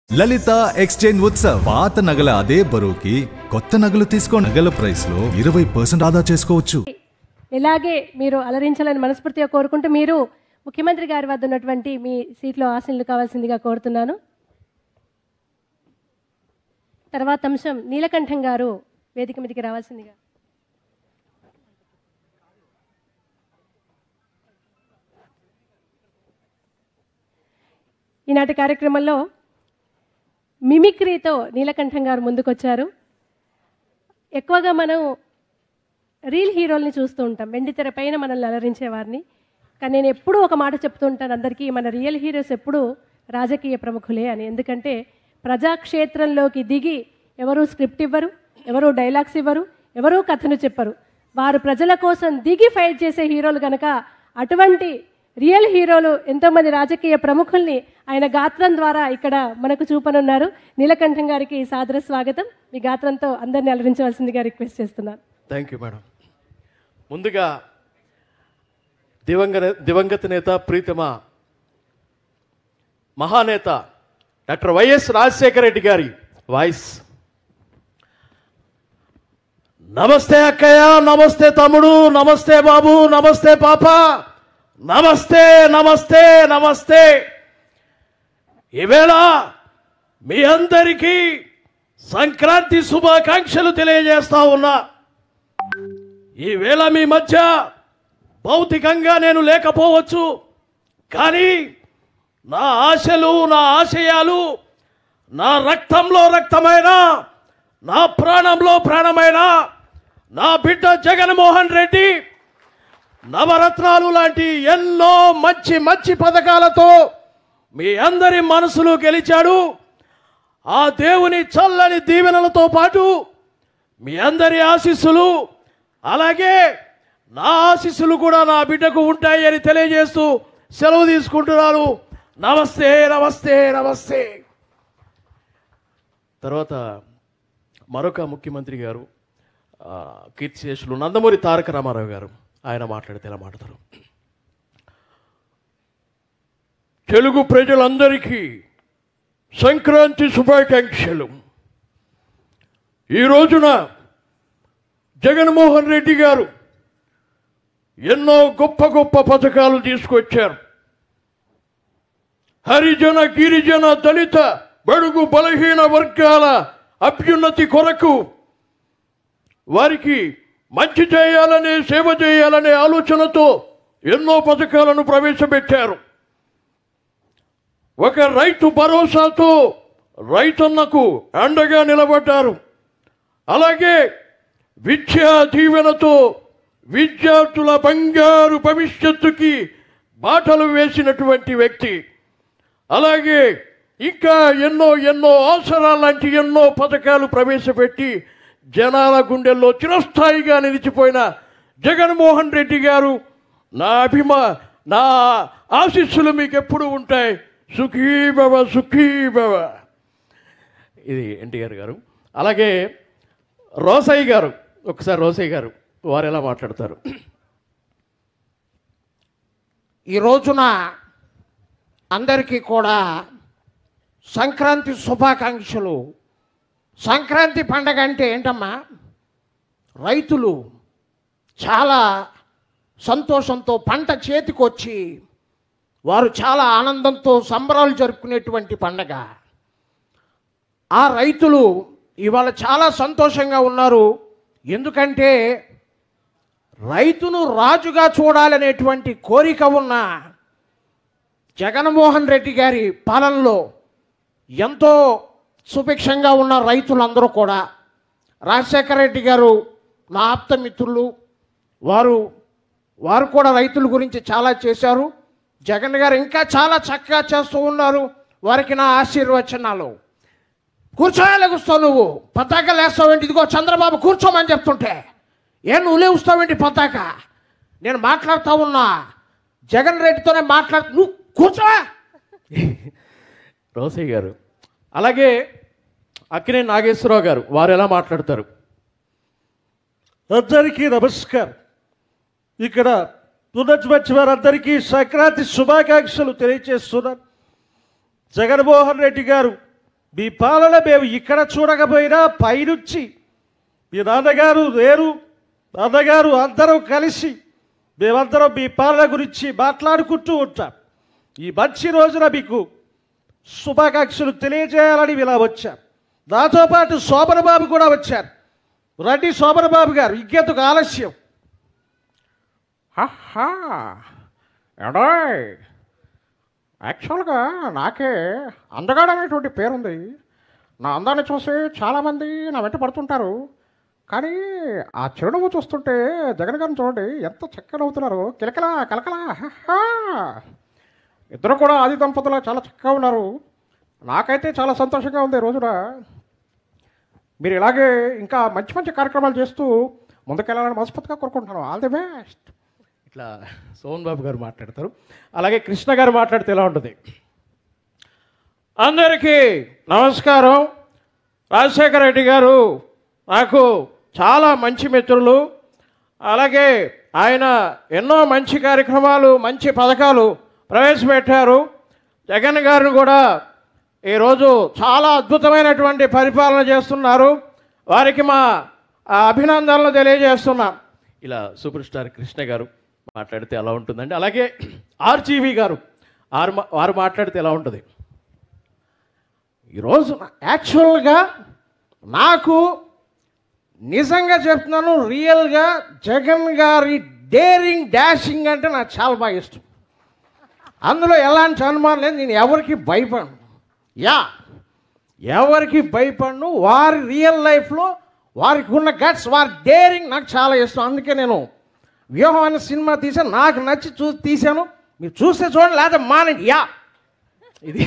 లలిత exchange Utsav పాత నగల అదే బరువుకి కొత్త నగలు తీసుకో నగల ప్రైస్ లో 20% ఆదా చేసుకోవచ్చు. ఇలాగే మీరు అలరించాలని మనస్ఫూర్తిగా కోరుకుంటూ మీరు ముఖ్యమంత్రి గారి వద్ద ఉన్నటువంటి మీ సీట్లో ఆశీనులు కావాల్సిందిగా కోరుతున్నాను. తర్వాత అంశం నీలకంఠం గారు వేదిక మీదకి రావాల్సిందిగా. ఈనాటి కార్యక్రమంలో మిమిక్రీతో నీలకంఠం గారు ముందుకొచ్చారు. ఎక్కువగా మనం రీల్ హీరోల్ని చూస్తూ ఉంటాం, వెండితెర పైన మనల్ని అలరించే వారిని. కానీ నేను ఎప్పుడూ ఒక మాట చెప్తూ ఉంటాను అందరికీ, మన రియల్ హీరోస్ ఎప్పుడూ రాజకీయ ప్రముఖులే అని. ఎందుకంటే ప్రజాక్షేత్రంలోకి దిగి ఎవరూ స్క్రిప్ట్ ఇవ్వరు, ఎవరూ డైలాగ్స్ ఇవ్వరు, ఎవరూ కథను చెప్పరు. వారు ప్రజల కోసం దిగి ఫైట్ చేసే హీరోలు కనుక అటువంటి రియల్ హీరోలు ఎంతోమంది రాజకీయ ప్రముఖుల్ని ఆయన గాత్రం ద్వారా ఇక్కడ మనకు చూపనున్నారు. నీలకంఠం గారికి సాదర స్వాగతం. మీ గాత్రంతో అందరినీ అలరించవలసిందిగా రిక్వెస్ట్ చేస్తున్నాను. Thank you madam. ముందుగా దివంగత నేత ప్రీతమ మహానేత డాక్టర్ వైఎస్ రాజశేఖర రెడ్డి గారి వాయిస్. నమస్తే అక్కయ్య, నమస్తే తమ్ముడు, నమస్తే బాబు, నమస్తే పాప, నమస్తే నమస్తే నమస్తే. ఈవేళ మీ అందరికీ సంక్రాంతి శుభాకాంక్షలు తెలియజేస్తా ఉన్నా. ఈవేళ మీ మధ్య భౌతికంగా నేను లేకపోవచ్చు, కానీ నా ఆశలు, నా ఆశయాలు, నా రక్తంలో రక్తమైన, నా ప్రాణంలో ప్రాణమైన నా బిడ్డ జగన్మోహన్ రెడ్డి నవరత్నాలు లాంటి ఎన్నో మంచి మంచి పథకాలతో మీ అందరి మనసులు గెలిచాడు. ఆ దేవుని చల్లని దీవెనలతో పాటు మీ అందరి ఆశీస్సులు, అలాగే నా ఆశీస్సులు కూడా నా బిడ్డకు ఉంటాయి అని తెలియజేస్తూ సెలవు తీసుకుంటున్నాను. నమస్తే నమస్తే నమస్తే. తర్వాత మరొక ముఖ్యమంత్రి గారు, కీర్తిశేషులు నందమూరి తారక రామారావు గారు, ఆయన మాట్లాడితే ఎలా మాట్లాడతారు. తెలుగు ప్రజలందరికీ సంక్రాంతి శుభాకాంక్షలు. ఈ రోజున జగన్మోహన్ రెడ్డి గారు ఎన్నో గొప్ప గొప్ప పథకాలు తీసుకొచ్చారు. హరిజన, గిరిజన, దళిత, బడుగు బలహీన వర్గాల అభ్యున్నతి కొరకు వారికి మంచి చేయాలనే, సేవ చేయాలనే ఆలోచనతో ఎన్నో పథకాలను ప్రవేశపెట్టారు. ఒక రైతు భరోసాతో రైతన్నకు అండగా నిలబడ్డారు. అలాగే విద్యా దీవెనతో విద్యార్థుల బంగారు భవిష్యత్తుకి బాటలు వేసినటువంటి వ్యక్తి. అలాగే ఇంకా ఎన్నో ఎన్నో ఆసరా లాంటి ఎన్నో పథకాలు ప్రవేశపెట్టి జనాల గుండెల్లో చిరస్థాయిగా నిలిచిపోయిన జగన్మోహన్ రెడ్డి గారు, నా ఆశీస్సులు మీకు ఎప్పుడు ఉంటాయి. సుఖీభవ సుఖీభవ. ఇది ఎన్టీఆర్ గారు. అలాగే రోసయ్య గారు, ఒకసారి రోసయ్య గారు వారు ఎలా మాట్లాడతారు. ఈ రోజున అందరికీ కూడా సంక్రాంతి శుభాకాంక్షలు. సంక్రాంతి పండగ అంటే ఏంటమ్మా, రైతులు చాలా సంతోషంతో పంట చేతికొచ్చి వారు చాలా ఆనందంతో సంబరాలు జరుపుకునేటువంటి పండగ. ఆ రైతులు ఇవాళ చాలా సంతోషంగా ఉన్నారు. ఎందుకంటే రైతును రాజుగా చూడాలనేటువంటి కోరిక ఉన్న జగన్మోహన్ రెడ్డి గారి పాలనలో ఎంతో సుభిక్షంగా ఉన్న రైతులందరూ కూడా, రాజశేఖర రెడ్డి గారు నా ఆప్తమిత్రులు, వారు కూడా రైతుల గురించి చాలా చేశారు. జగన్ గారు ఇంకా చాలా చక్కగా చేస్తూ ఉన్నారు. వారికి నా ఆశీర్వచనాలు. కూర్చోలేగుస్తావు నువ్వు, పతాక లేస్తావేంటి? ఇదిగో చంద్రబాబు కూర్చోమని చెప్తుంటే నువ్వు లేవుస్తావేంటి పతాక? నేను మాట్లాడుతూ ఉన్నా, జగన్ రెడ్డితోనే నువ్వు కూర్చో. రోసయ్య గారు. అలాగే అక్కినే నాగేశ్వరరావు గారు, వారు ఎలా మాట్లాడతారు. అందరికీ నమస్కారం. ఇక్కడ తునజ్ వారందరికీ సంక్రాంతి శుభాకాంక్షలు తెలియజేస్తున్నారు. జగన్మోహన్ రెడ్డి గారు మీ పాలన మేము ఇక్కడ చూడకపోయినా పైనుంచి మీ నాన్నగారు లేరు, నాన్నగారు అందరం కలిసి మేమందరం మీ పాలన గురించి మాట్లాడుకుంటూ ఉంటాం. ఈ మంచి రోజున మీకు శుభాకాంక్షలు తెలియజేయాలని ఇలా వచ్చాం. నాతో పాటు శోభన్ బాబు కూడా వచ్చారు. రండి శోభన్ బాబు గారు, ఇంకెందుకు ఆలస్యం? ఏడాయ్, యాక్చువల్గా నాకే అందగాడు అనేటువంటి పేరుంది. నా అందాన్ని చూసి చాలామంది నా వెంట పడుతుంటారు. కానీ ఆ చిరునవ్వు చూస్తుంటే జగన్ గారిని చూడండి ఎంత చక్కగా నవ్వుతున్నారు. కిలకలా కలకలా. ఇద్దరు కూడా ఆది దంపతులు చాలా చక్కగా ఉన్నారు. నాకైతే చాలా సంతోషంగా ఉంది ఈ రోజున. మీరు ఇలాగే ఇంకా మంచి మంచి కార్యక్రమాలు చేస్తూ ముందుకెళ్ళాలని మనస్ఫూర్తిగా కోరుకుంటున్నాను. All the best. ఇట్లా సోమన్ బాబు గారు మాట్లాడతారు. అలాగే కృష్ణ గారు మాట్లాడితే ఎలా ఉంటుంది? అందరికీ నమస్కారం. రాజశేఖర రెడ్డి గారు నాకు చాలా మంచి మిత్రులు. అలాగే ఆయన ఎన్నో మంచి కార్యక్రమాలు, మంచి పథకాలు ప్రవేశపెట్టారు. జగన్ గారిని కూడా ఈరోజు చాలా అద్భుతమైనటువంటి పరిపాలన చేస్తున్నారు. వారికి మా అభినందనలు తెలియజేస్తున్నాం. ఇలా సూపర్ స్టార్ కృష్ణ గారు మాట్లాడితే ఎలా ఉంటుందండి? అలాగే ఆర్జీవి గారు వారు మాట్లాడితే ఎలా ఉంటుంది? ఈరోజు యాక్చువల్గా నాకు నిజంగా చెప్తున్నాను, రియల్గా జగన్ గారి డేరింగ్ డాషింగ్ అంటే నాకు చాలా బాగా ఇష్టం. అందులో ఎలాంటి అనుమానం లేదు. నేను ఎవరికి భయపడను. ఎవరికి భయపడను. వారి రియల్ లైఫ్లో వారికి ఉన్న గట్స్, వారి డేరింగ్ నాకు చాలా ఇష్టం. అందుకే నేను వ్యూహం అనే సినిమా తీసాను. నాకు నచ్చి తీశాను. మీరు చూస్తే చూడండి, లేదా మానండి. ఇది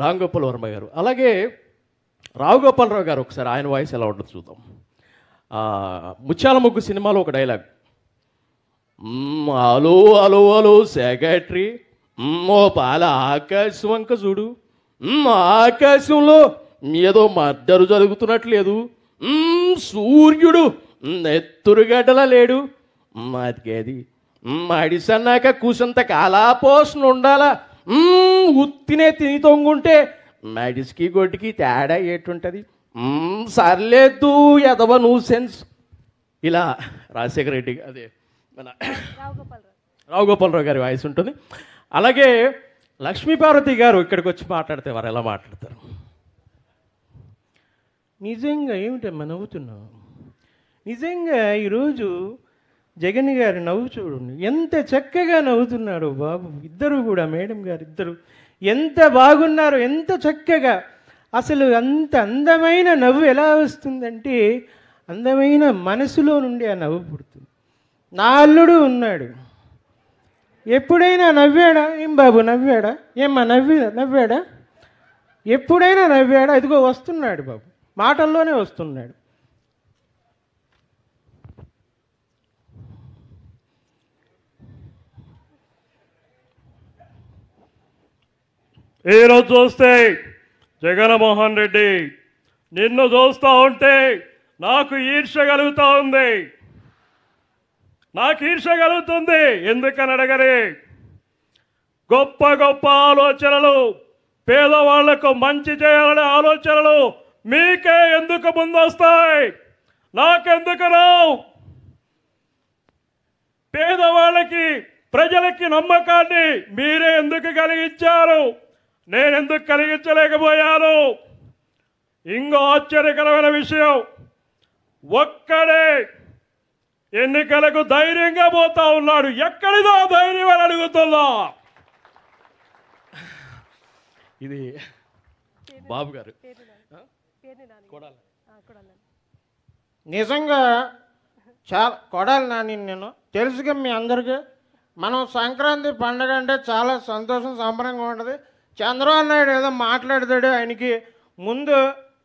రామ్ గోపాల్ వర్మ గారు. అలాగే రావు గోపాలరావు గారు, ఒకసారి ఆయన వాయిస్ ఎలా ఉంటుంది చూద్దాం. ముత్యాల ముగ్గు సినిమాలో ఒక dialogue, hello hello hello secretary, ఓ పాల ఆకాశం వంక చూడు, ఆకాశంలో ఏదో మద్దరు జరుగుతున్నట్లేదు, సూర్యుడు నెత్తురుగడ్డలా లేడు, మాదికేది మడిసన్నాక కూసంత కాలాపోషణ ఉండాలా, ఉత్తినే తిని తొంగుంటే మడిసికి గొడ్డికి తేడా ఏటుంటుంది, సర్లేదు ఎదవ నూ సెన్స్. ఇలా రాజశేఖర రెడ్డి, అదే మన రావు గోపాలరావు గారి వాయిస్ ఉంటుంది. అలాగే లక్ష్మీపార్వతి గారు ఇక్కడికి వచ్చి మాట్లాడితే వారు ఎలా మాట్లాడతారు? నిజంగా ఏమిటమ్మా నవ్వుతున్నావు? నిజంగా ఈరోజు జగన్ గారి నవ్వు చూడండి, ఎంత చక్కగా నవ్వుతున్నాడు బాబు. ఇద్దరు కూడా, మేడం గారు ఇద్దరు ఎంత బాగున్నారు, ఎంత చక్కగా. అసలు అంత అందమైన నవ్వు ఎలా వస్తుందంటే అందమైన మనసులో నుండి ఆ నవ్వు పుడుతుంది. నా అల్లుడు ఉన్నాడు, ఎప్పుడైనా నవ్వాడా? ఏం బాబు నవ్వాడా? ఏమ్మా నవ్వాడా? ఎప్పుడైనా నవ్వాడా? ఇదిగో వస్తున్నాడు బాబు, మాటల్లోనే వస్తున్నాడు. ఈరోజు చూస్తే జగన్మోహన్ రెడ్డి నిన్ను చూస్తూ ఉంటే నాకు ఈర్ష్య కలుగుతూ ఉంది. నాకు ఈర్ష్య కలుగుతుంది. ఎందుకని అడగరే, గొప్ప గొప్ప ఆలోచనలు, పేదవాళ్లకు మంచి చేయాలనే ఆలోచనలు మీకే ఎందుకు ముందొస్తాయి? నాకెందుకు రావు? పేదవాళ్ళకి, ప్రజలకి నమ్మకాన్ని మీరే ఎందుకు కలిగించారు? నేనెందుకు కలిగించలేకపోయాను? ఇంకో ఆశ్చర్యకరమైన విషయం, ఒక్కడే ఎన్నికలకు ధైర్యంగా పోతా ఉన్నాడు. ఎక్కడిదో ధైర్యం అని అడుగుతున్నా. ఇది బాబు గారు. నిజంగా చాలా కొడాలి నాని, నేను తెలుసుగా మీ అందరికీ. మనం సంక్రాంతి పండుగ అంటే చాలా సంతోషం, సంబరంగా ఉంటుంది. చంద్రబాబు నాయుడు ఏదో మాట్లాడతాడు, ఆయనకి ముందు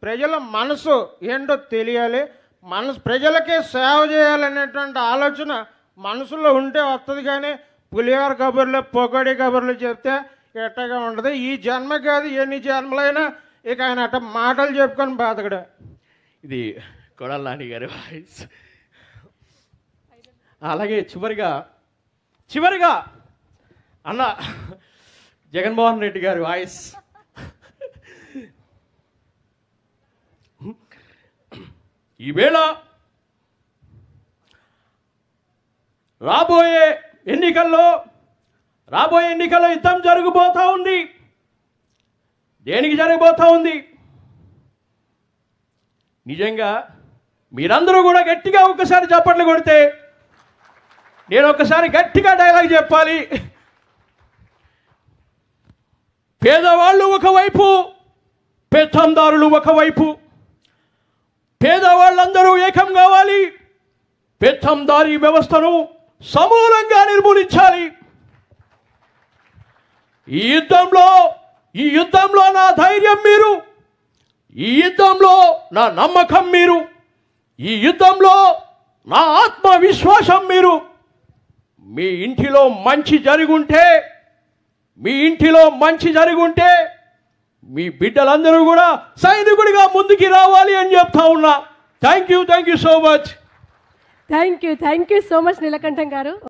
ప్రజల మనసు ఏంటో తెలియాలి, ప్రజలకే సేవ చేయాలనేటువంటి ఆలోచన మనసులో ఉంటే వస్తుంది. కానీ పులిహోర కబుర్లు, పొగడి కబుర్లు చెప్తే ఎట్టగా ఉంటుంది. ఈ జన్మ కాదు, ఎన్ని జన్మలైనా ఇక ఆయన అట్ట మాటలు చెప్పుకొని బాధకడు. ఇది కొడాలి నాని గారి వాయిస్. అలాగే చివరిగా అన్న జగన్మోహన్ రెడ్డి గారి వాయిస్. ఈవేళ రాబోయే ఎన్నికల్లో యుద్ధం జరగబోతా ఉంది. దేనికి జరగబోతా ఉంది? నిజంగా మీరందరూ కూడా గట్టిగా ఒక్కసారి చప్పట్లు కొడితే నేను ఒక్కసారి గట్టిగా డైలాగ్ చెప్పాలి. పేదవాళ్ళు ఒకవైపు, పెత్తందారులు ఒకవైపు. పేదవాళ్ళందరూ ఏకం కావాలి. పెత్తందారీ వ్యవస్థను సమూలంగా నిర్మూలించాలి. ఈ యుద్ధంలో నా ధైర్యం మీరు, ఈ యుద్ధంలో నా నమ్మకం మీరు, ఈ యుద్ధంలో నా ఆత్మవిశ్వాసం మీరు. మీ ఇంటిలో మంచి జరుగుంటే మీ బిడ్డలందరూ కూడా సైనికుడిగా ముందుకి రావాలి అని చెప్తా ఉన్నా. Thank you so much. Thank you so much Neelakantham గారు.